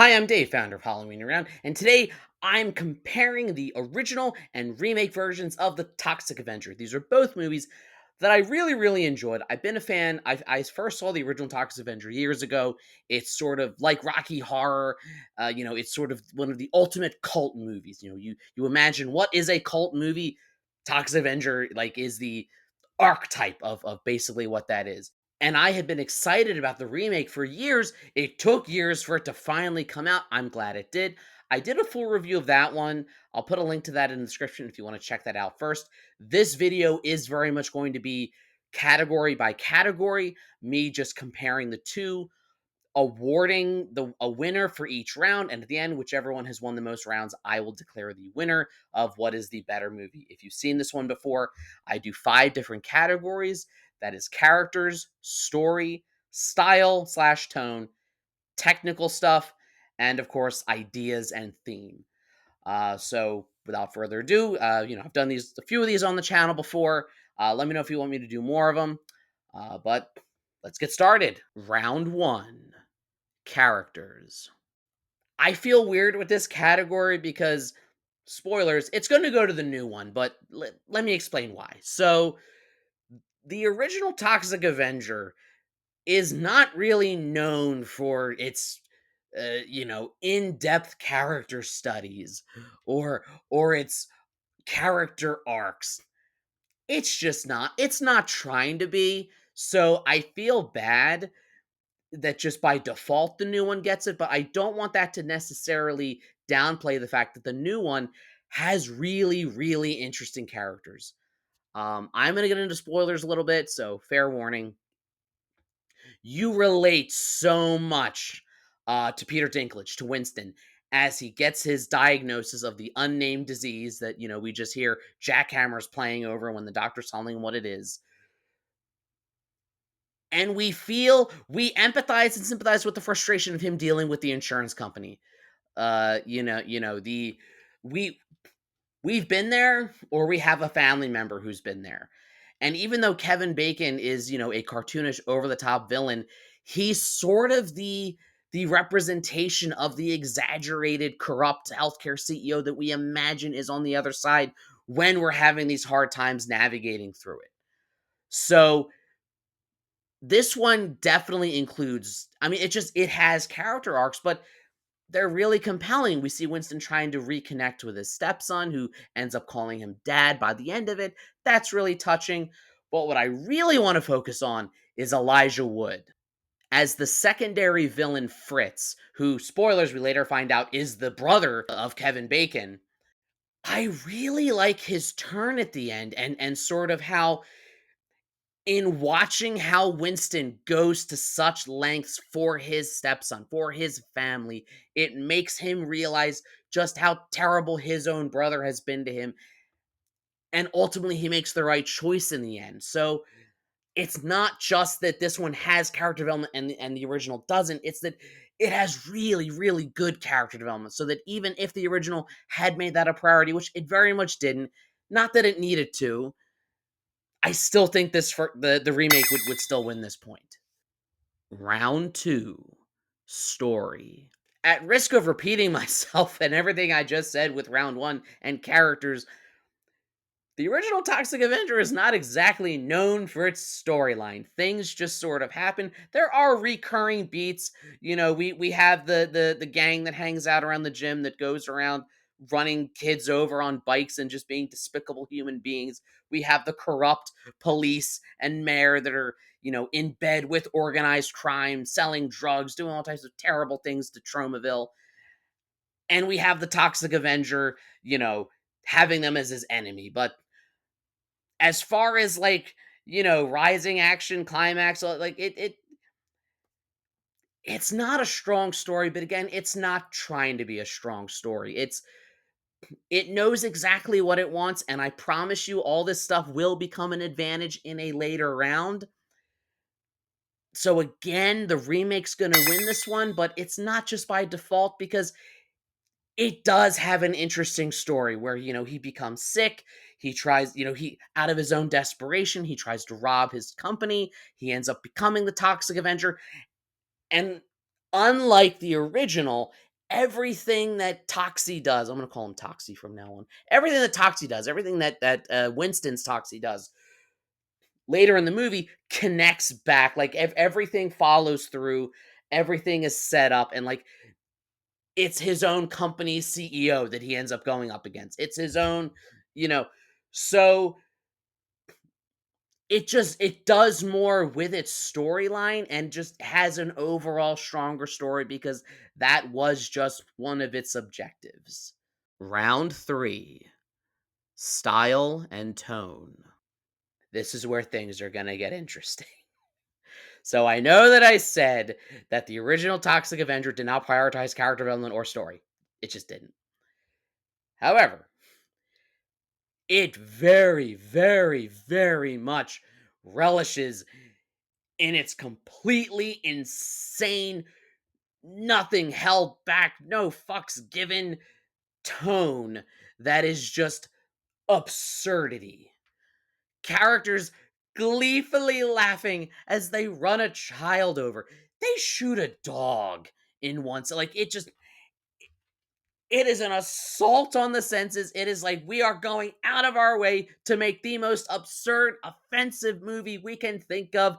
Hi, I'm Dave, founder of Halloween Around, and today I'm comparing the original and remake versions of the Toxic Avenger. These are both movies that I really enjoyed. I've been a fan. I first saw the original Toxic Avenger years ago. It's sort of like Rocky Horror. It's sort of one of the ultimate cult movies. You imagine what is a cult movie. Toxic Avenger is the archetype of basically what that is. And I had been excited about the remake for years. It took years for it to finally come out. I'm glad it did. I did a full review of that one. I'll put a link to that in the description if you want to check that out first. This video is very much going to be category by category, me just comparing the two, awarding a winner for each round, and at the end, whichever one has won the most rounds, I will declare the winner of what is the better movie. If you've seen this one before, I do 5 different categories. That is characters, story, style slash tone, technical stuff, and of course, ideas and theme. So without further ado, I've done a few of these on the channel before. Let me know if you want me to do more of them. But let's get started. Round 1, characters. I feel weird with this category because, spoilers, it's going to go to the new one, but let me explain why. So, the original Toxic Avenger is not really known for its in-depth character studies or its character arcs. It's just not. It's not trying to be. So I feel bad that just by default the new one gets it, but I don't want that to necessarily downplay the fact that the new one has really interesting characters. I'm going to get into spoilers a little bit, so fair warning. You relate so much to Peter Dinklage, to Winston, as he gets his diagnosis of the unnamed disease that, we just hear jackhammers playing over when the doctor's telling him what it is. And we empathize and sympathize with the frustration of him dealing with the insurance company. The we we've been there, or we have a family member who's been there. And even though Kevin Bacon is, a cartoonish over the top villain, he's sort of the representation of the exaggerated corrupt healthcare CEO that we imagine is on the other side when we're having these hard times navigating through it. So this one definitely includes, I mean, it has character arcs, but they're really compelling. We see Winston trying to reconnect with his stepson, who ends up calling him dad by the end of it. That's really touching. But what I really want to focus on is Elijah Wood as the secondary villain Fritz, who, spoilers, we later find out is the brother of Kevin Bacon. I really like his turn at the end, and sort of how, in watching how Winston goes to such lengths for his stepson, for his family, it makes him realize just how terrible his own brother has been to him. And ultimately, he makes the right choice in the end. So it's not just that this one has character development and the original doesn't. It's that it has really good character development. So that even if the original had made that a priority, which it very much didn't, not that it needed to, I still think this for the remake would still win this point. Round 2, story. At risk of repeating myself and everything I just said with round 1 and characters, the original Toxic Avenger is not exactly known for its storyline. Things just sort of happen. There are recurring beats. We have the gang that hangs out around the gym that goes around running kids over on bikes and just being despicable human beings. We have the corrupt police and mayor that are, in bed with organized crime, selling drugs, doing all types of terrible things to Tromaville. And we have the Toxic Avenger, having them as his enemy. But as far as rising action climax, it's not a strong story, but again, it's not trying to be a strong story. It knows exactly what it wants, and I promise you all this stuff will become an advantage in a later round. So again, the remake's going to win this one, but it's not just by default, because it does have an interesting story where, he becomes sick. He tries, he, out of his own desperation, he tries to rob his company. He ends up becoming the Toxic Avenger. And unlike the original, everything that Toxie does, I'm gonna call him Toxie from now on. Everything that Toxie does, everything that Winston's Toxie does later in the movie connects back. Like everything follows through, everything is set up, and like it's his own company's CEO that he ends up going up against. It's his own, you know. So it does more with its storyline and just has an overall stronger story because that was just one of its objectives. Round 3, style and tone. This is where things are going to get interesting. So I know that I said that the original Toxic Avenger did not prioritize character development or story. It just didn't. However, it very, very, very much relishes in its completely insane, nothing held back, no fucks given tone that is just absurdity. Characters gleefully laughing as they run a child over. They shoot a dog in one. So, like, it is an assault on the senses. It is like we are going out of our way to make the most absurd, offensive movie we can think of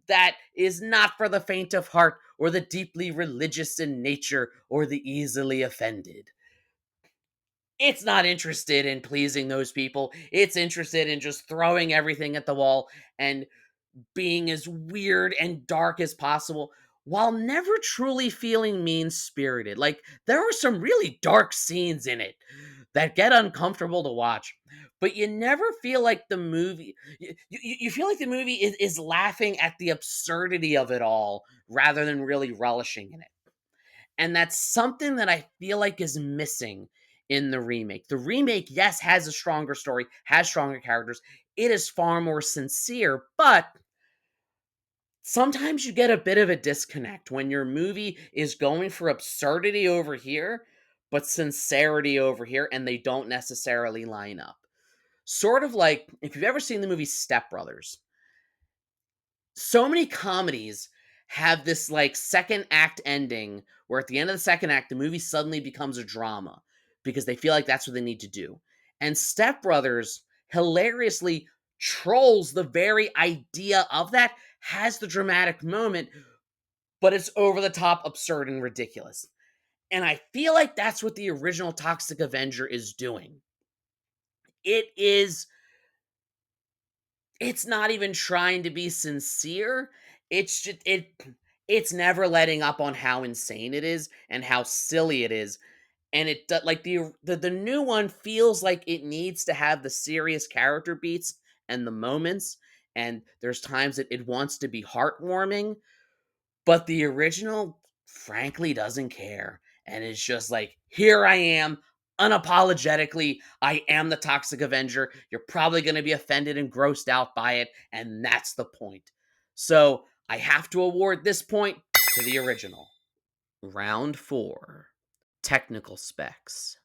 that is not for the faint of heart or the deeply religious in nature or the easily offended. It's not interested in pleasing those people. It's interested in just throwing everything at the wall and being as weird and dark as possible while never truly feeling mean spirited. Like, there are some really dark scenes in it that get uncomfortable to watch, but you never feel like the movie, you feel like the movie is laughing at the absurdity of it all rather than really relishing in it. And that's something that I feel like is missing in the remake. The remake, yes, has a stronger story, has stronger characters. It is far more sincere, but sometimes you get a bit of a disconnect when your movie is going for absurdity over here, but sincerity over here, and they don't necessarily line up. Sort of like if you've ever seen the movie Step Brothers, so many comedies have this like second act ending where at the end of the second act the movie suddenly becomes a drama because they feel like that's what they need to do. And Step Brothers hilariously trolls the very idea of that, has the dramatic moment, but it's over the top, absurd, and ridiculous. And I feel like that's what the original Toxic Avenger is doing. It is it's not even trying to be sincere. It's never letting up on how insane it is and how silly it is. And like the new one feels like it needs to have the serious character beats and the moments, and there's times that it wants to be heartwarming, but the original, frankly, doesn't care. And it's just like, here I am, unapologetically. I am the Toxic Avenger. You're probably going to be offended and grossed out by it. And that's the point. So I have to award this point to the original. Round 4, technical specs.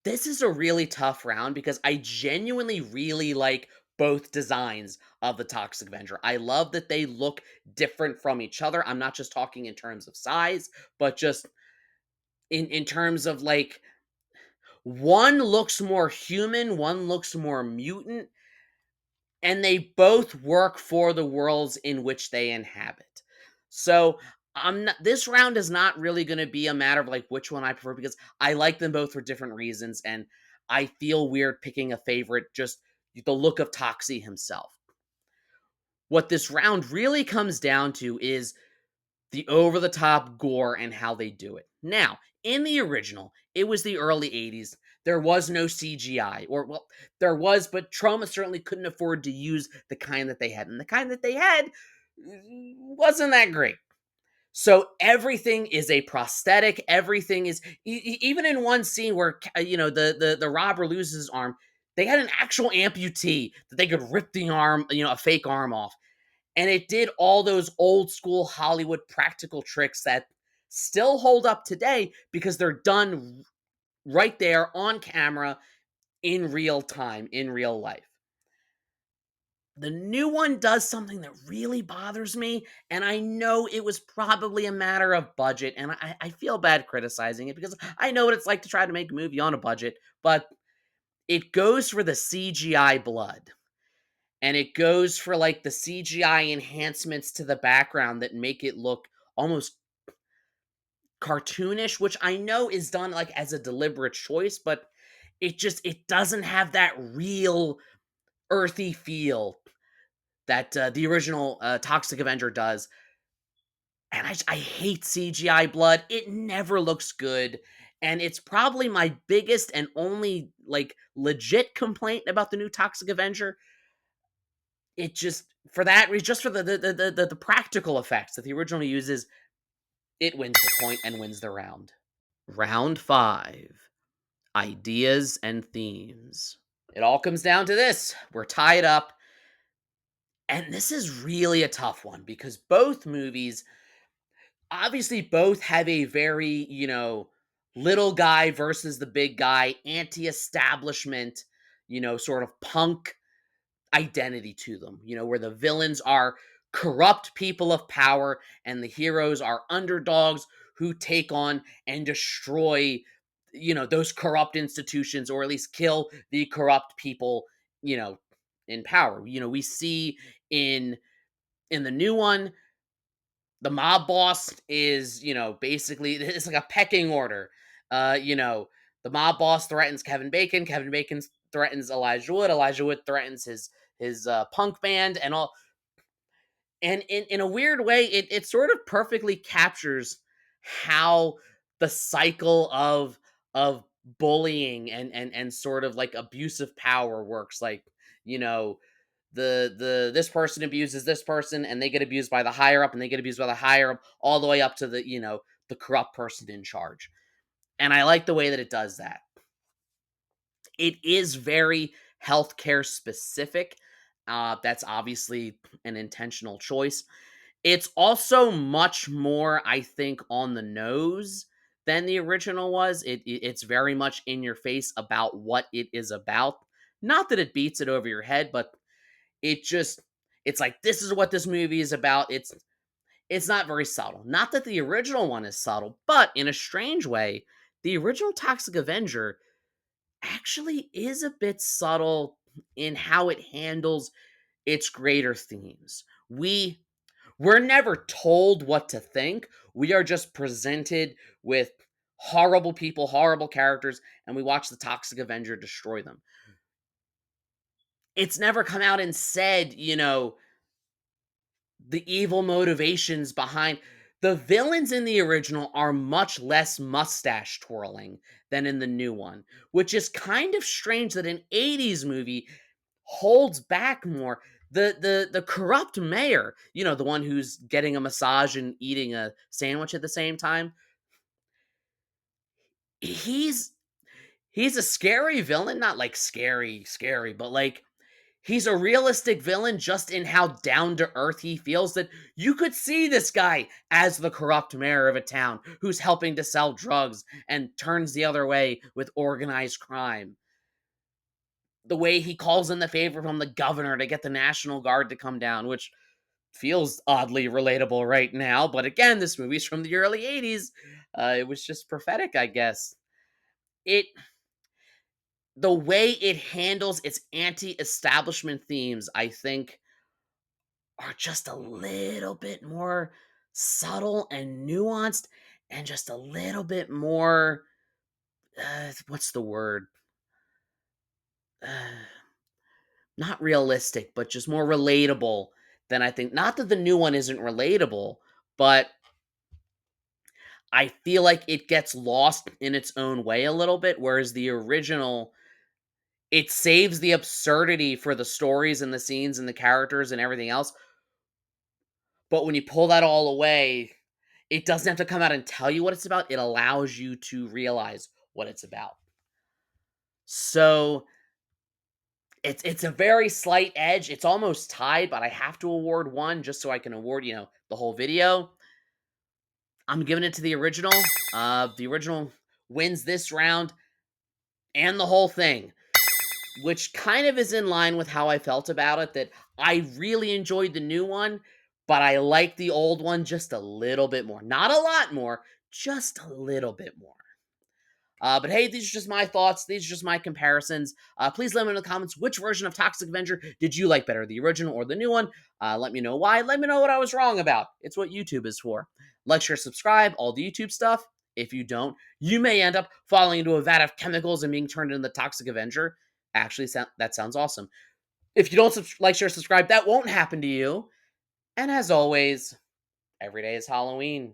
This is a really tough round because I genuinely really like both designs of the Toxic Avenger. I love that they look different from each other. I'm not just talking in terms of size, but just in terms of like one looks more human, one looks more mutant, and they both work for the worlds in which they inhabit. So I'm not this round is not really going to be a matter of like which one I prefer because I like them both for different reasons and I feel weird picking a favorite just the look of Toxie himself. What this round really comes down to is the over the top gore and how they do it. Now, in the original, it was the early 80s. There was no CGI, or well, there was, but Trauma certainly couldn't afford to use the kind that they had. And the kind that they had wasn't that great. So everything is a prosthetic. Everything is even in one scene where the robber loses his arm. They had an actual amputee that they could rip the arm, a fake arm off, and it did all those old school Hollywood practical tricks that still hold up today because they're done right there on camera in real time, in real life. The new one does something that really bothers me, and I know it was probably a matter of budget, and I feel bad criticizing it because I know what it's like to try to make a movie on a budget, but it goes for the CGI blood. And it goes for like the CGI enhancements to the background that make it look almost cartoonish, which I know is done like as a deliberate choice, but it doesn't have that real earthy feel that the original Toxic Avenger does. And I hate CGI blood. It never looks good. And it's probably my biggest and only like legit complaint about the new Toxic Avenger. It just for that reason, just for the practical effects that the original uses, it wins the point and wins the round. Round 5. Ideas and themes. It all comes down to this. We're tied up. And this is really a tough one because both movies obviously both have a very, little guy versus the big guy, anti-establishment, sort of punk identity to them, where the villains are corrupt people of power and the heroes are underdogs who take on and destroy, those corrupt institutions or at least kill the corrupt people, you know, in power. We see in the new one, the mob boss is, basically it's like a pecking order. The mob boss threatens Kevin Bacon threatens Elijah Wood threatens his punk band and all. And in a weird way, it sort of perfectly captures how the cycle of bullying and sort of like abusive power works. Like, you know, the this person abuses this person and they get abused by the higher up and they get abused by the higher up all the way up to the corrupt person in charge. And I like the way that it does that. It is very healthcare specific. That's obviously an intentional choice. It's also much more, I think, on the nose than the original was. It's very much in your face about what it is about. Not that it beats it over your head, but it just it's like this is what this movie is about. It's not very subtle. Not that the original one is subtle, but in a strange way, the original Toxic Avenger actually is a bit subtle in how it handles its greater themes. We're never told what to think. We are just presented with horrible people, horrible characters, and we watch the Toxic Avenger destroy them. It's never come out and said, the evil motivations behind the villains in the original are much less mustache twirling than in the new one, which is kind of strange that an 80s movie holds back more. The corrupt mayor, the one who's getting a massage and eating a sandwich at the same time, he's he's a scary villain, not like scary, but like he's a realistic villain just in how down to earth he feels, that you could see this guy as the corrupt mayor of a town who's helping to sell drugs and turns the other way with organized crime. The way he calls in the favor from the governor to get the National Guard to come down, which feels oddly relatable right now. But again, this movie's from the early 80s. It was just prophetic, I guess. It The way it handles its anti-establishment themes, I think, are just a little bit more subtle and nuanced and just a little bit more what's the word? Uh, Not realistic, but just more relatable than I think. Not that the new one isn't relatable, but I feel like it gets lost in its own way a little bit, whereas the original, it saves the absurdity for the stories and the scenes and the characters and everything else. But when you pull that all away, it doesn't have to come out and tell you what it's about. It allows you to realize what it's about. So it's a very slight edge. It's almost tied, but I have to award one just so I can award, the whole video. I'm giving it to the original. The original wins this round and the whole thing. which kind of is in line with how I felt about it, that I really enjoyed the new one, but I like the old one just a little bit more. Not a lot more, just a little bit more. But hey, these are just my thoughts. These are just my comparisons. Please let me know in the comments which version of Toxic Avenger did you like better, the original or the new one. Let me know why. Let me know what I was wrong about. It's what YouTube is for. Like, share, subscribe, all the YouTube stuff. If you don't, you may end up falling into a vat of chemicals and being turned into the Toxic Avenger. Actually, that sounds awesome. If you don't like, share, subscribe, that won't happen to you. And as always, every day is Halloween.